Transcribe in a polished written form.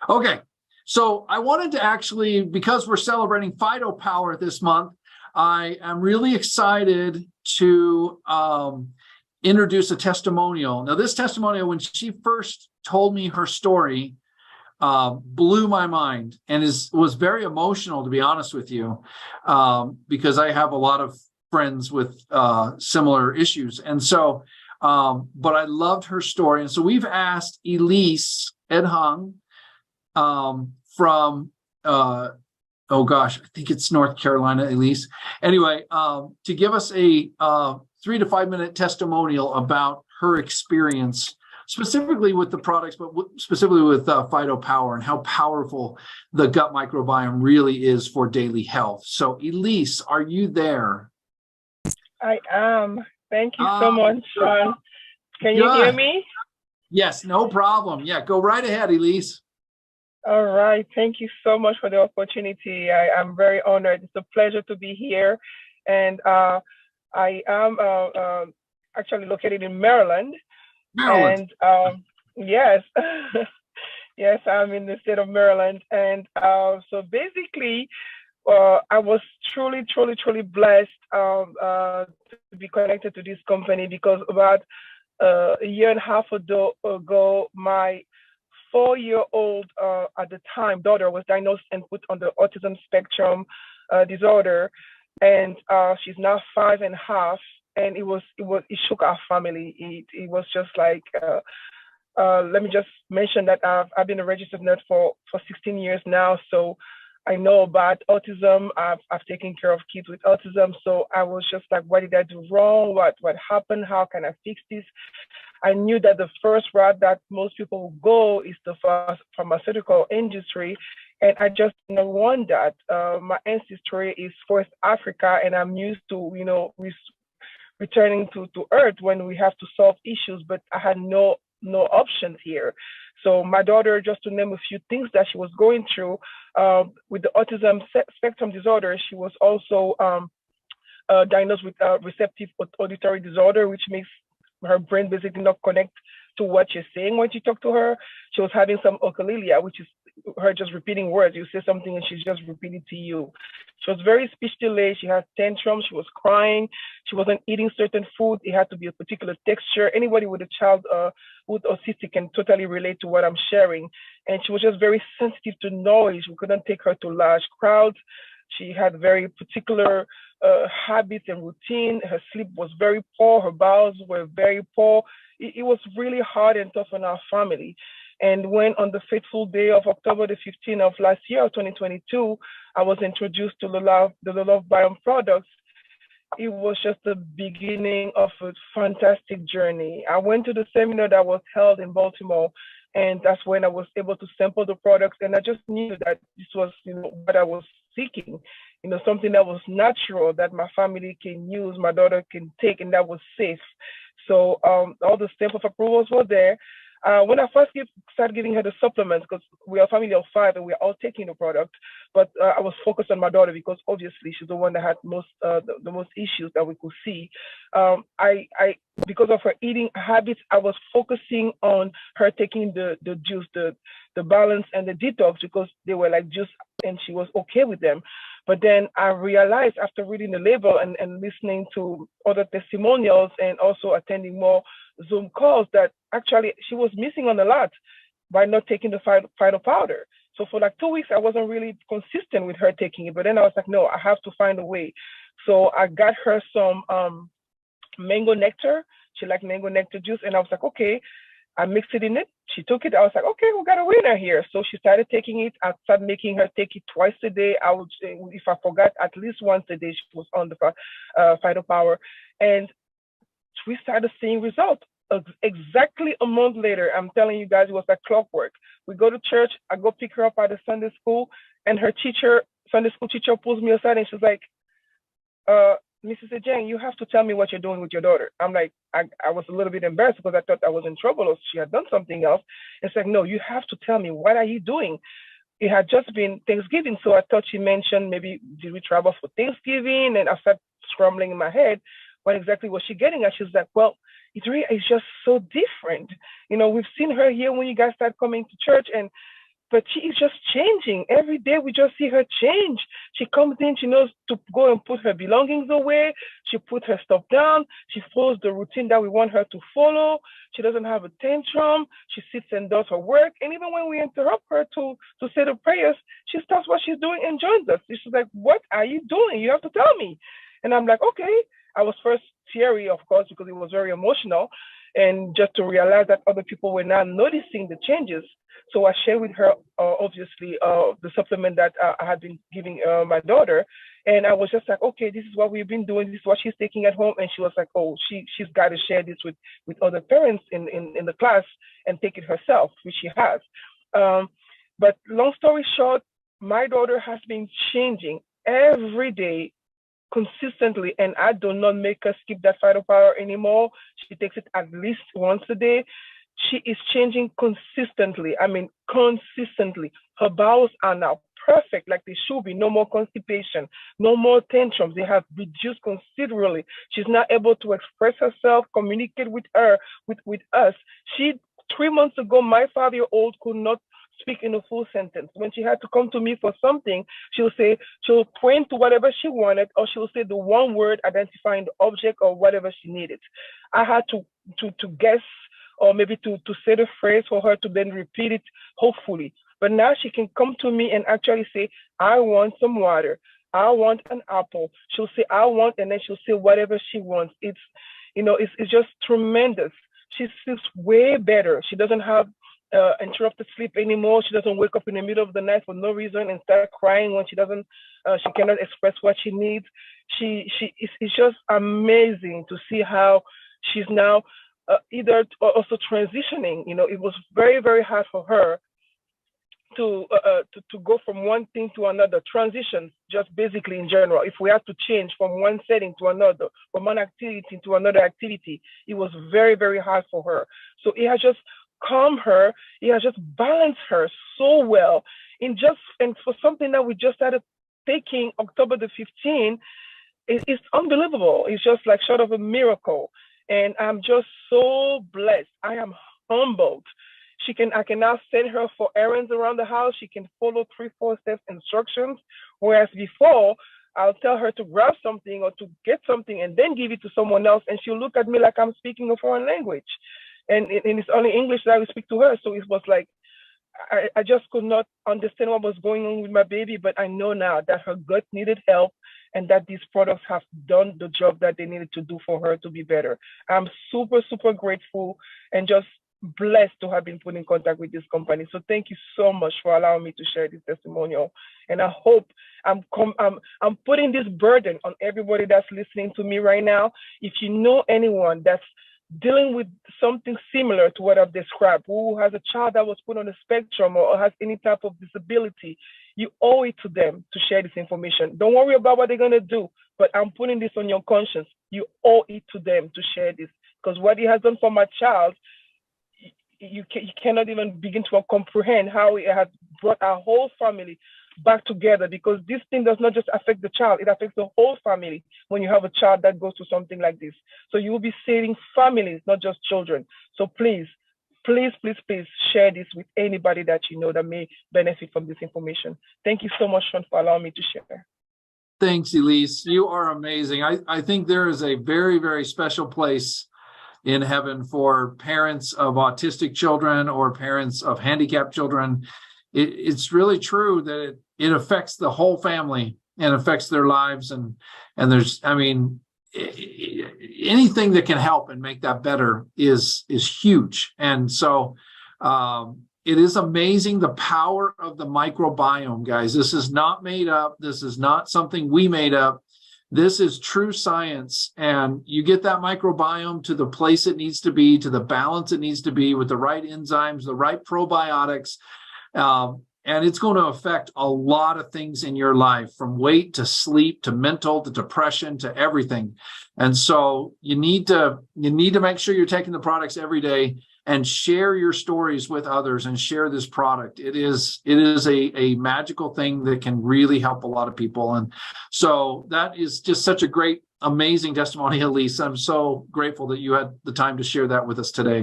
Okay, so I wanted to actually, because we're celebrating Phytopower this month, I am really excited to introduce a testimonial. Now, this testimonial, when she first told me her story, blew my mind and was very emotional, to be honest with you, because I have a lot of friends with similar issues. And so, but I loved her story. And so we've asked Elise Edjang from, oh gosh, I think it's North Carolina, Elise. Anyway, to give us a 3 to 5 minute testimonial about her experience, specifically with the products, but specifically with Phytopower and how powerful the gut microbiome really is for daily health. So Elise, are you there? I am. Thank you so much, Sean. Can you hear me? Yes, no problem. Yeah, go right ahead, Elise. All right. Thank you so much for the opportunity. I'm very honored. It's a pleasure to be here. And I am actually located in Maryland. Maryland. And yes, yes, I'm in the state of Maryland. And so basically, I was truly blessed to be connected to this company, because about a year and a half ago, my 4-year-old at the time daughter was diagnosed and put on the autism spectrum disorder, and she's now 5.5, and it shook our family. It was just like let me just mention that I've been a registered nurse for 16 years now, so I know about autism. I've taken care of kids with autism, so I was just like, what did I do wrong? What happened? How can I fix this? I knew that the first route that most people will go is the pharmaceutical industry, and I just want that. My ancestry is West Africa, and I'm used to returning to Earth when we have to solve issues, but I had no options here. So my daughter, just to name a few things that she was going through with the autism spectrum disorder, she was also diagnosed with receptive auditory disorder, which makes her brain basically not connect to what you're saying when you talk to her. She was having some echolalia, which is her just repeating words. You say something and she's just repeating to you. She was very speech delayed. She had tantrums. She was crying. She wasn't eating certain food. It had to be a particular texture. Anybody with a child with autistic can totally relate to what I'm sharing. And she was just very sensitive to noise. We couldn't take her to large crowds. She had very particular habits and routine. Her sleep was very poor. Her bowels were very poor. It was really hard and tough on our family. And when on the fateful day of October the 15th of last year, 2022, I was introduced to the LoveBiome products, it was just the beginning of a fantastic journey. I went to the seminar that was held in Baltimore, and that's when I was able to sample the products. And I just knew that this was, what I was seeking, something that was natural, that my family can use, my daughter can take, and that was safe. So all the stamp of approvals were there. When I first started giving her the supplements, because we are a family of 5 and we're all taking the product, but I was focused on my daughter because obviously she's the one that had the most issues that we could see. Because of her eating habits, I was focusing on her taking the juice, the balance and the detox, because they were like juice and she was okay with them. But then I realized after reading the label and listening to other testimonials and also attending more Zoom calls that actually she was missing on a lot by not taking the phyto powder. So for like 2 weeks, I wasn't really consistent with her taking it. But then I was like, no, I have to find a way. So I got her some mango nectar. She liked mango nectar juice. And I was like, okay, I mixed it in it. She took it. I was like, okay, we got a winner here. So she started taking it. I started making her take it twice a day. I would say, if I forgot, at least once a day, she was on the Phytopower. And we started seeing results. Exactly a month later, I'm telling you guys, it was like clockwork. We go to church. I go pick her up at the Sunday school, and her Sunday school teacher, pulls me aside and she's like, Mrs. Edjang, you have to tell me what you're doing with your daughter. I'm like, I was a little bit embarrassed because I thought I was in trouble or she had done something else. It's like, no, you have to tell me, what are you doing? It had just been Thanksgiving, so I thought she mentioned maybe did we travel for Thanksgiving? And I started scrambling in my head, what exactly was she getting at? She was like, well, it's just so different. We've seen her here when you guys start coming to church, and but she is just changing. Every day we just see her change. She comes in, she knows to go and put her belongings away. She puts her stuff down. She follows the routine that we want her to follow. She doesn't have a tantrum. She sits and does her work. And even when we interrupt her to say the prayers, she stops what she's doing and joins us. She's like, what are you doing? You have to tell me. And I'm like, okay. I was first teary, of course, because it was very emotional. And just to realize that other people were now noticing the changes. So I shared with her, obviously, the supplement that I had been giving my daughter. And I was just like, okay, this is what we've been doing. This is what she's taking at home. And she was like, oh, she's got to share this with other parents in the class and take it herself, which she has. But long story short, my daughter has been changing every day consistently, and I do not make her skip that phytopower anymore. She takes it at least once a day. She is changing consistently. I mean, consistently. Her bowels are now perfect, like they should be. No more constipation, no more tantrums. They have reduced considerably. She's now able to express herself, communicate with us. 3 months ago, my 5-year-old could not speak in a full sentence. When she had to come to me for something, she'll point to whatever she wanted, or she'll say the one word identifying the object or whatever she needed. I had to guess, or maybe to say the phrase for her to then repeat it, hopefully. But now she can come to me and actually say, I want some water. I want an apple. She'll say, I want, and then she'll say whatever she wants. It's just tremendous. She sleeps way better. She doesn't have interrupted sleep anymore. She doesn't wake up in the middle of the night for no reason and start crying when she cannot express what she needs. It's just amazing to see how she's now either also transitioning. It was very, very hard for her to go from one thing to another. Transitions, just basically in general. If we have to change from one setting to another, from one activity to another activity, it was very, very hard for her. So it has just calmed her. It has just balanced her so well. And for something that we just started taking October the 15th, it's unbelievable. It's just like short of a miracle. And I'm just so blessed. I am humbled. I can now send her for errands around the house. She can follow 3-4 steps instructions. Whereas before, I'll tell her to grab something or to get something and then give it to someone else. And she'll look at me like I'm speaking a foreign language. And it's only English that I will speak to her. So it was like, I just could not understand what was going on with my baby. But I know now that her gut needed help and that these products have done the job that they needed to do for her to be better. I'm super, super grateful and just blessed to have been put in contact with this company. So thank you so much for allowing me to share this testimonial. And I hope I'm putting this burden on everybody that's listening to me right now. If you know anyone that's dealing with something similar to what I've described, who has a child that was put on the spectrum or has any type of disability, you owe it to them to share this information. Don't worry about what they're going to do, but I'm putting this on your conscience. You owe it to them to share this, because what he has done for my child, you cannot even begin to comprehend how it has brought our whole family back together, because this thing does not just affect the child, it affects the whole family when you have a child that goes through something like this. So you will be saving families, not just children. So please, please, please, please share this with anybody that you know that may benefit from this information. Thank you so much, Sean, for allowing me to share. Thanks, Elise. You are amazing. I think there is a very, very special place in heaven for parents of autistic children or parents of handicapped children. It's really true that it affects the whole family and affects their lives. And there's, anything that can help and make that better is huge. And so it is amazing, the power of the microbiome, guys. This is not made up. This is not something we made up. This is true science, and you get that microbiome to the place it needs to be, to the balance it needs to be, with the right enzymes, the right probiotics, and it's going to affect a lot of things in your life, from weight to sleep to mental to depression to everything. And so you need to make sure you're taking the products every day and share your stories with others and share this product. It is a magical thing that can really help a lot of people. And so that is just such a great, amazing testimony, Elise. I'm so grateful that you had the time to share that with us today.